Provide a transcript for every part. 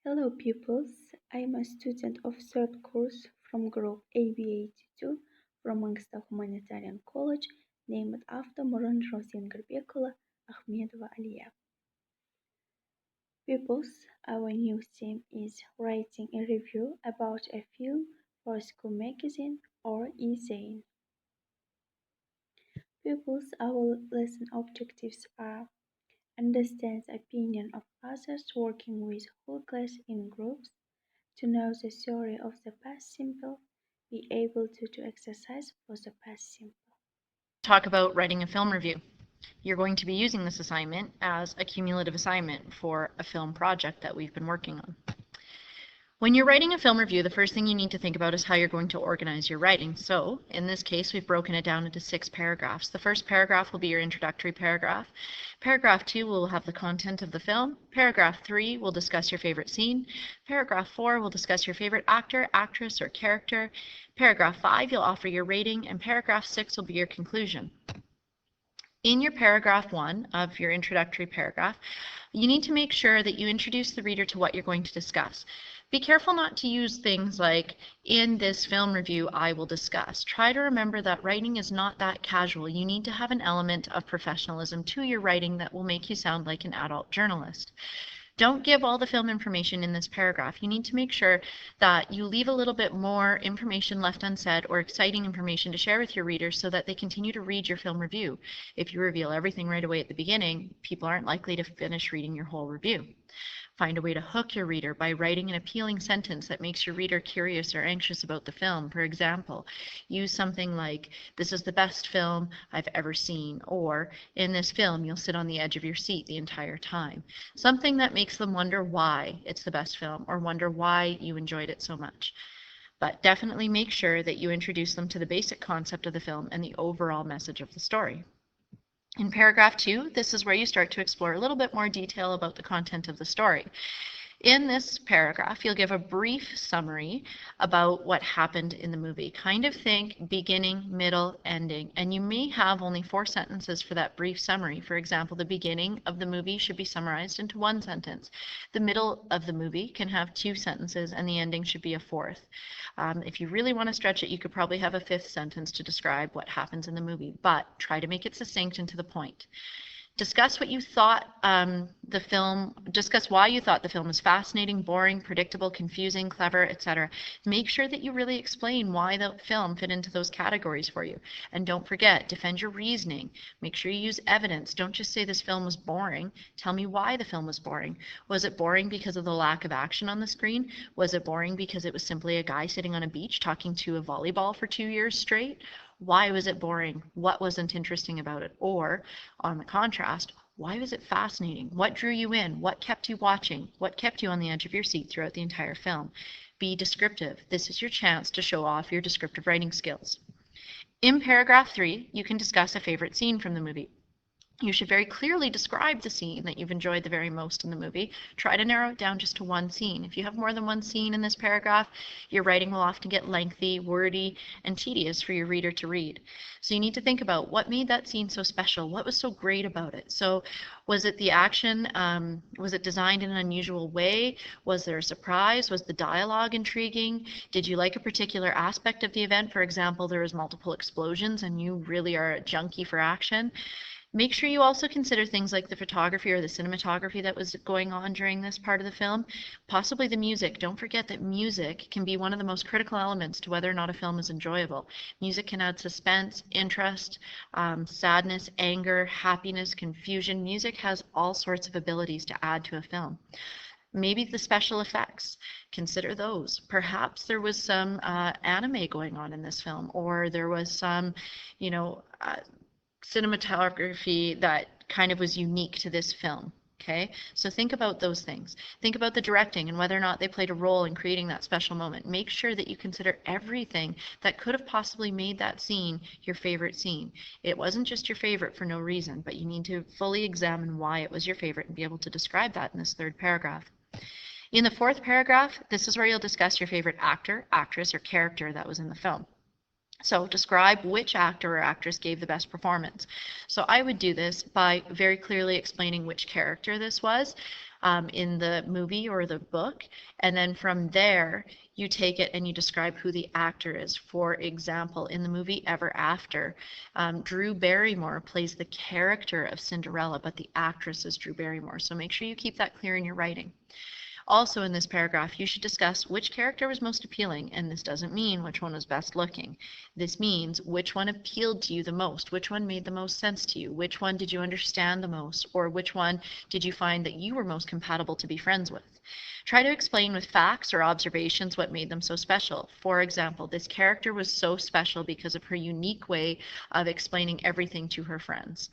Hello pupils, I am a student of third course from group AB82 from Mangsta Humanitarian College named after Moran Rosin Garbekula Ahmedova A. Pupils, our new theme is writing a review about a film for a school magazine or essay. Pupils, our lesson objectives are understand the opinion of others working with whole class in groups, to know the theory of the past simple, be able to do exercise for the past simple. Talk about writing a film review. You're going to be using this assignment as a cumulative assignment for a film project that we've been working on. When you're writing a film review, the first thing you need to think about is how you're going to organize your writing. So, in this case, we've broken it down into 6 paragraphs. The first paragraph will be your introductory paragraph. Paragraph 2 will have the content of the film. Paragraph 3 will discuss your favorite scene. Paragraph 4 will discuss your favorite actor, actress, or character. Paragraph 5, you'll offer your rating, and paragraph 6 will be your conclusion. In your paragraph 1 of your introductory paragraph, you need to make sure that you introduce the reader to what you're going to discuss. Be careful not to use things like, in this film review, I will discuss. Try to remember that writing is not that casual. You need to have an element of professionalism to your writing that will make you sound like an adult journalist. Don't give all the film information in this paragraph. You need to make sure that you leave a little bit more information left unsaid or exciting information to share with your readers so that they continue to read your film review. If you reveal everything right away at the beginning, people aren't likely to finish reading your whole review. Find a way to hook your reader by writing an appealing sentence that makes your reader curious or anxious about the film. For example, use something like, "This is the best film I've ever seen," or, "In this film, you'll sit on the edge of your seat the entire time." Something that makes them wonder why it's the best film or wonder why you enjoyed it so much. But definitely make sure that you introduce them to the basic concept of the film and the overall message of the story. In paragraph 2, this is where you start to explore a little bit more detail about the content of the story. In this paragraph, you'll give a brief summary about what happened in the movie. Kind of think beginning, middle, ending, and you may have only 4 sentences for that brief summary. For example, the beginning of the movie should be summarized into 1 sentence. The middle of the movie can have 2 sentences, and the ending should be a 4th. If you really want to stretch it, you could probably have a 5th sentence to describe what happens in the movie, but try to make it succinct and to the point. Discuss what you thought discuss why you thought the film was fascinating, boring, predictable, confusing, clever, etc. Make sure that you really explain why the film fit into those categories for you. And don't forget, defend your reasoning. Make sure you use evidence. Don't just say this film was boring. Tell me why the film was boring. Was it boring because of the lack of action on the screen? Was it boring because it was simply a guy sitting on a beach talking to a volleyball for 2 years straight? Why was it boring? What wasn't interesting about it? Or, on the contrast, why was it fascinating? What drew you in? What kept you watching? What kept you on the edge of your seat throughout the entire film? Be descriptive. This is your chance to show off your descriptive writing skills. In paragraph 3, you can discuss a favorite scene from the movie. You should very clearly describe the scene that you've enjoyed the very most in the movie. Try to narrow it down just to 1 scene. If you have more than 1 scene in this paragraph, your writing will often get lengthy, wordy, and tedious for your reader to read. So you need to think about what made that scene so special. What was so great about it? So was it the action? Was it designed in an unusual way? Was there a surprise? Was the dialogue intriguing? Did you like a particular aspect of the event? For example, there was multiple explosions and you really are a junkie for action. Make sure you also consider things like the photography or the cinematography that was going on during this part of the film, possibly the music. Don't forget that music can be one of the most critical elements to whether or not a film is enjoyable. Music can add suspense, interest, sadness, anger, happiness, confusion. Music has all sorts of abilities to add to a film. Maybe the special effects, consider those. Perhaps there was some anime going on in this film, or there was some, cinematography that kind of was unique to this film. Okay, so think about those things. Think about the directing and whether or not they played a role in creating that special moment. Make sure that you consider everything that could have possibly made that scene your favorite scene. It wasn't just your favorite for no reason, but you need to fully examine why it was your favorite and be able to describe that in this 3rd paragraph. In the 4th paragraph, this is where you'll discuss your favorite actor, actress, or character that was in the film. So describe which actor or actress gave the best performance. So I would do this by very clearly explaining which character this was. in the movie or the book, and then from there you take it and you describe who the actor is. For example, in the movie Ever After, Drew Barrymore plays the character of Cinderella, but the actress is Drew Barrymore. So make sure you keep that clear in your writing. Also in this paragraph, you should discuss which character was most appealing, and this doesn't mean which one was best looking. This means which one appealed to you the most, which one made the most sense to you, which one did you understand the most, or which one did you find that you were most compatible to be friends with. Try to explain with facts or observations what made them so special. For example, this character was so special because of her unique way of explaining everything to her friends.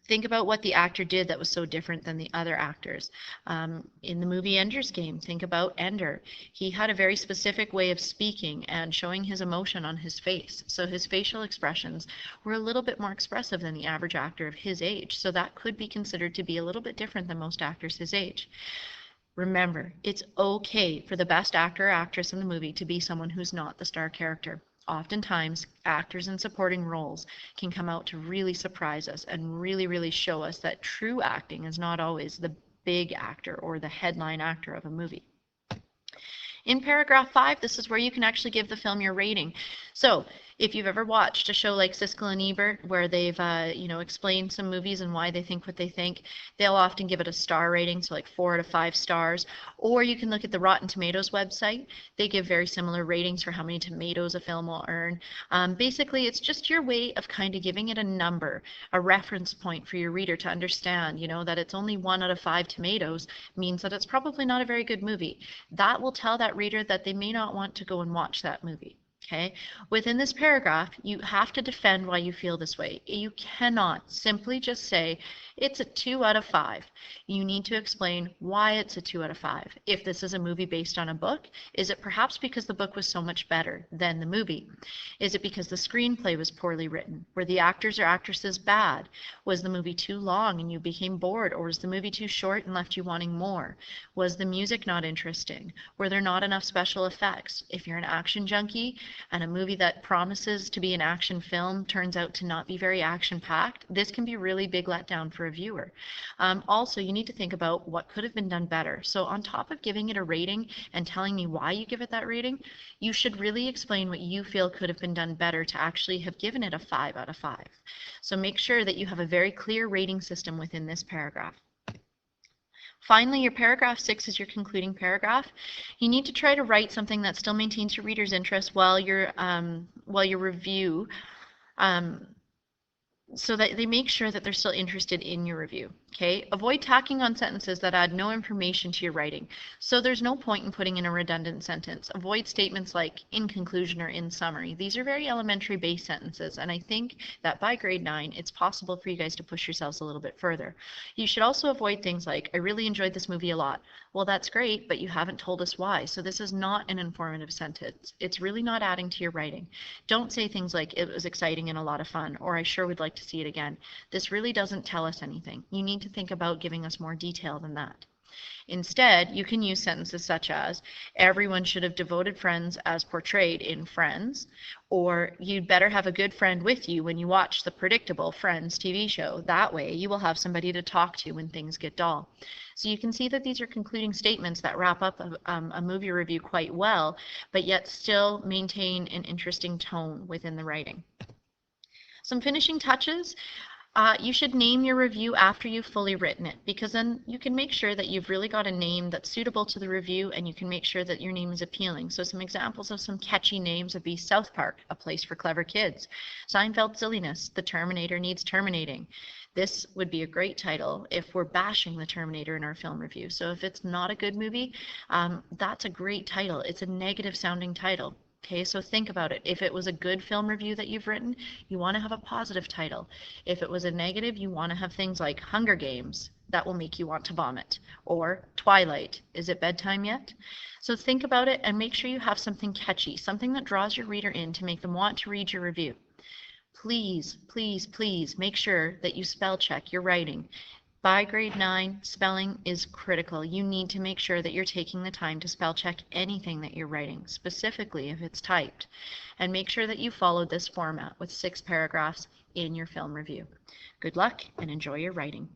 Think about what the actor did that was so different than the other actors. In the movie Ender's Game, think about Ender. He had a very specific way of speaking and showing his emotion on his face. So his facial expressions were a little bit more expressive than the average actor of his age. So that could be considered to be a little bit different than most actors his age. Remember, it's okay for the best actor or actress in the movie to be someone who's not the star character. Oftentimes, actors in supporting roles can come out to really surprise us and really show us that true acting is not always the big actor or the headline actor of a movie. In paragraph 5, this is where you can actually give the film your rating. So if you've ever watched a show like Siskel and Ebert, where they've explained some movies and why they think what they think, they'll often give it a star rating, so like 4 out of 5 stars. Or you can look at the Rotten Tomatoes website. They give very similar ratings for how many tomatoes a film will earn. Basically, it's just your way of kind of giving it a number, a reference point for your reader to understand, that it's only 1 out of 5 tomatoes means that it's probably not a very good movie. That will tell that reader that they may not want to go and watch that movie. Okay, within this paragraph, you have to defend why you feel this way. You cannot simply just say it's a 2 out of 5. You need to explain why it's a 2 out of 5. If this is a movie based on a book, is it perhaps because the book was so much better than the movie? Is it because the screenplay was poorly written? Were the actors or actresses bad? Was the movie too long and you became bored, or was the movie too short and left you wanting more? Was the music not interesting? Were there not enough special effects? If you're an action junkie, and a movie that promises to be an action film turns out to not be very action-packed, this can be a really big letdown for a viewer. Also, you need to think about what could have been done better. So on top of giving it a rating and telling me why you give it that rating, you should really explain what you feel could have been done better to actually have given it a 5 out of 5. So make sure that you have a very clear rating system within this paragraph. Finally, your paragraph 6 is your concluding paragraph. You need to try to write something that still maintains your reader's interest while your review, so that they make sure that they're still interested in your review. Okay, avoid tacking on sentences that add no information to your writing. So there's no point in putting in a redundant sentence. Avoid statements like in conclusion or in summary. These are very elementary base sentences, and I think that by grade 9, it's possible for you guys to push yourselves a little bit further. You should also avoid things like, I really enjoyed this movie a lot. Well, that's great, but you haven't told us why. So this is not an informative sentence. It's really not adding to your writing. Don't say things like, it was exciting and a lot of fun, or I sure would like to see it again. This really doesn't tell us anything. You need to think about giving us more detail than that. Instead, you can use sentences such as, everyone should have devoted friends as portrayed in Friends, or you'd better have a good friend with you when you watch the predictable Friends TV show. That way, you will have somebody to talk to when things get dull. So you can see that these are concluding statements that wrap up a movie review quite well, but yet still maintain an interesting tone within the writing. Some finishing touches. You should name your review after you've fully written it, because then you can make sure that you've really got a name that's suitable to the review, and you can make sure that your name is appealing. So some examples of some catchy names would be South Park, a place for clever kids; Seinfeld silliness, The Terminator needs terminating. This would be a great title if we're bashing the Terminator in our film review. So if it's not a good movie, that's a great title. It's a negative sounding title. Okay, so think about it. If it was a good film review that you've written, you want to have a positive title. If it was a negative, you want to have things like Hunger Games, that will make you want to vomit, or Twilight, is it bedtime yet? So think about it and make sure you have something catchy, something that draws your reader in to make them want to read your review. Please, please, please make sure that you spell check your writing. By grade 9, spelling is critical. You need to make sure that you're taking the time to spell check anything that you're writing, specifically if it's typed. And make sure that you followed this format with 6 paragraphs in your film review. Good luck and enjoy your writing.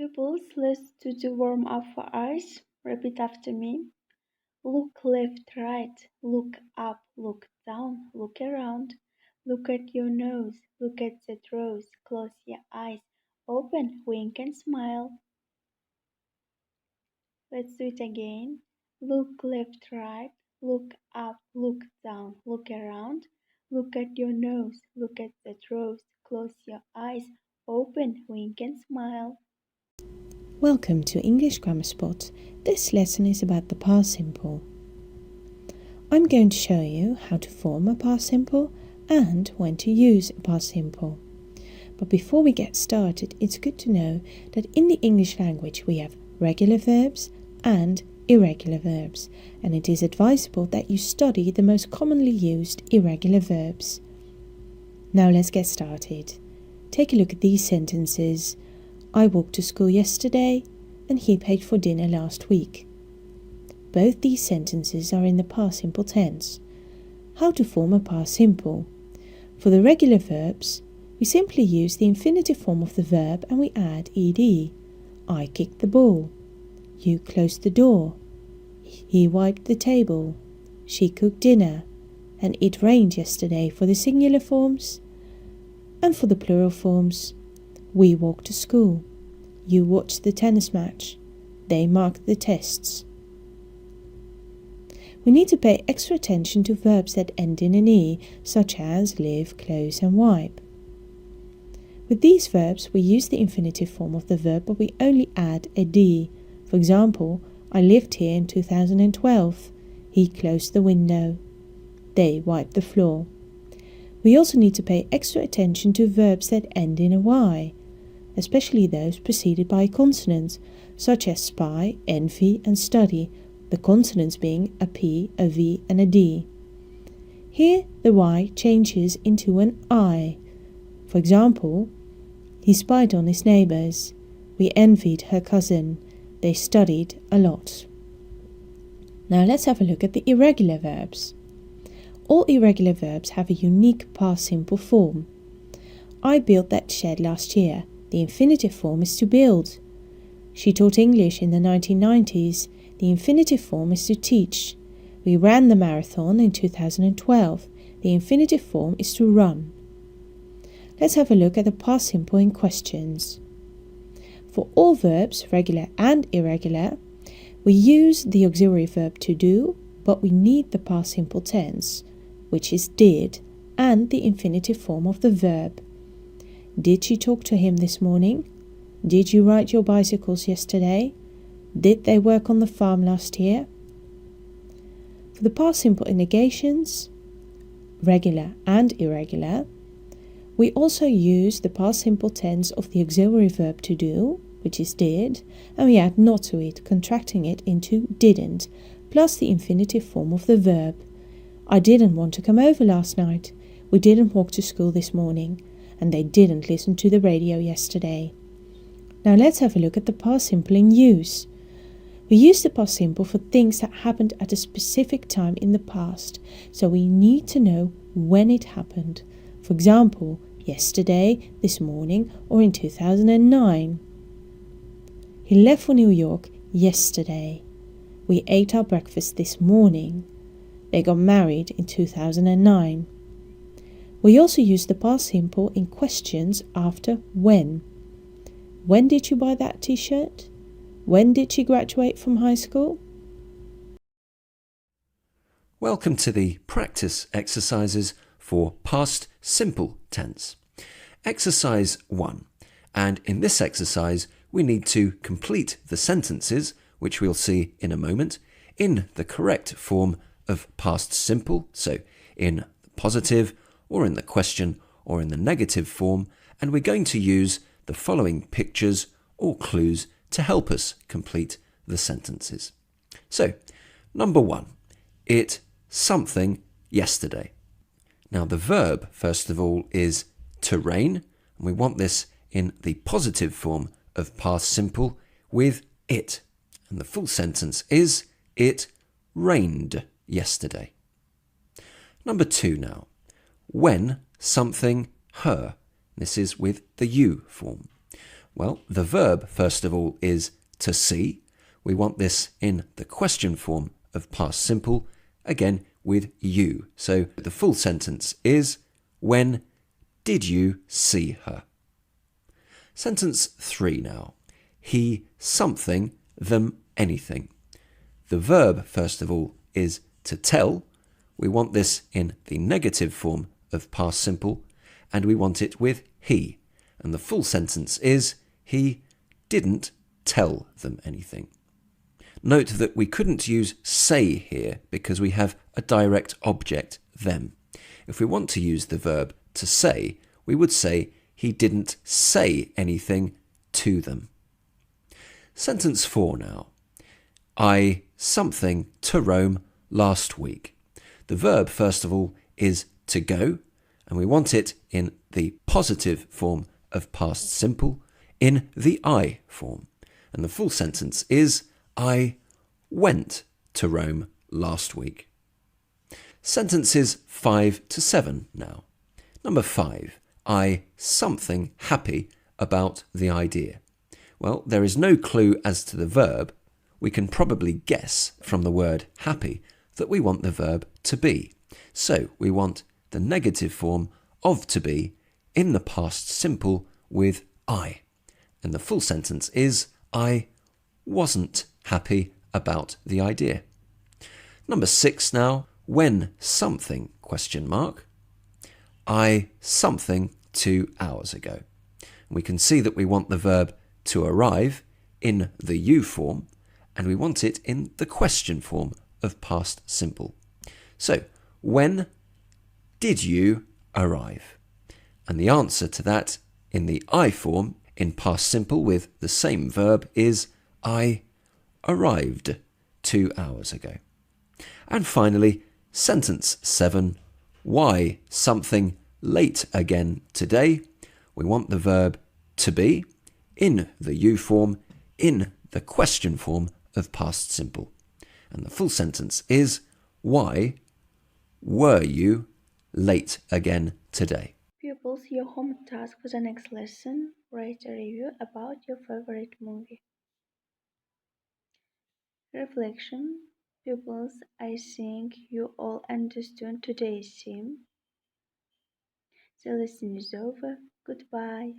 Pupils, listen to the warm-up for eyes. Repeat after me. Look left, right. Look up, look down, look around. Look at your nose. Look at the rose. Close your eyes. Open, wink and smile. Let's do it again. Look left, right. Look up, look down, look around. Look at your nose. Look at the rose. Close your eyes. Open, wink and smile. Welcome to English Grammar Spot. This lesson is about the past simple. I'm going to show you how to form a past simple and when to use a past simple. But before we get started, it's good to know that in the English language we have regular verbs and irregular verbs, and it is advisable that you study the most commonly used irregular verbs. Now let's get started. Take a look at these sentences. I walked to school yesterday and he paid for dinner last week. Both these sentences are in the past simple tense. How to form a past simple? For the regular verbs, we simply use the infinitive form of the verb and we add ed. I kicked the ball. You closed the door. He wiped the table. She cooked dinner. And it rained yesterday for the singular forms. And for the plural forms, we walked to school. You watched the tennis match. They marked the tests. We need to pay extra attention to verbs that end in an E, such as live, close and wipe. With these verbs, we use the infinitive form of the verb, but we only add a D. For example, I lived here in 2012. He closed the window. They wiped the floor. We also need to pay extra attention to verbs that end in a Y, especially those preceded by a consonant, such as spy, envy and study, the consonants being a P, a V and a D. Here the Y changes into an I. For example, he spied on his neighbours. We envied her cousin. They studied a lot. Now let's have a look at the irregular verbs. All irregular verbs have a unique past simple form. I built that shed last year. The infinitive form is to build. She taught English in the 1990s. The infinitive form is to teach. We ran the marathon in 2012. The infinitive form is to run. Let's have a look at the past simple in questions. For all verbs, regular and irregular, we use the auxiliary verb to do, but we need the past simple tense, which is did, and the infinitive form of the verb. Did she talk to him this morning? Did you ride your bicycles yesterday? Did they work on the farm last year? For the past simple in negations, regular and irregular, we also use the past simple tense of the auxiliary verb to do, which is did, and we add not to it, contracting it into didn't, plus the infinitive form of the verb. I didn't want to come over last night. We didn't walk to school this morning. And they didn't listen to the radio yesterday. Now let's have a look at the past simple in use. We use the past simple for things that happened at a specific time in the past, so we need to know when it happened. For example, yesterday, this morning, or in 2009. He left for New York yesterday. We ate our breakfast this morning. They got married in 2009. We also use the past simple in questions after when. When did you buy that t-shirt? When did she graduate from high school? Welcome to the practice exercises for past simple tense. Exercise 1. And in this exercise, we need to complete the sentences, which we'll see in a moment, in the correct form of past simple, so in the positive, or in the question, or in the negative form, and we're going to use the following pictures or clues to help us complete the sentences. So, number 1, it something yesterday. Now the verb, first of all, is to rain, and we want this in the positive form of past simple with it. And the full sentence is, it rained yesterday. Number 2 now. When something her. This is with the you form. Well, the verb, first of all, is to see. We want this in the question form of past simple, again with you. So the full sentence is, when did you see her? Sentence 3 now. He something them anything. The verb, first of all, is to tell. We want this in the negative form of past simple, and we want it with he. And the full sentence is, he didn't tell them anything. Note that we couldn't use say here because we have a direct object, them. If we want to use the verb to say, we would say, he didn't say anything to them. Sentence 4 now. I something to Rome last week. The verb, first of all, is to go, and we want it in the positive form of past simple, in the I form. And the full sentence is, I went to Rome last week. Sentences 5 to 7 now. Number 5. I something happy about the idea. Well, there is no clue as to the verb. We can probably guess from the word happy that we want the verb to be. So we want the negative form of to be in the past simple with I. And the full sentence is, I wasn't happy about the idea. Number 6 now. When something, ? I something 2 hours ago. We can see that we want the verb to arrive in the you form, and we want it in the question form of past simple. So, when did you arrive? And the answer to that in the I form, in past simple with the same verb, is I arrived 2 hours ago. And finally, sentence 7, why something late again today? We want the verb to be in the you form, in the question form of past simple. And the full sentence is, why were you late again today? Pupils, your homework task for the next lesson, write a review about your favorite movie. Reflection. Pupils, I think you all understood today's theme. The lesson is over. Goodbye.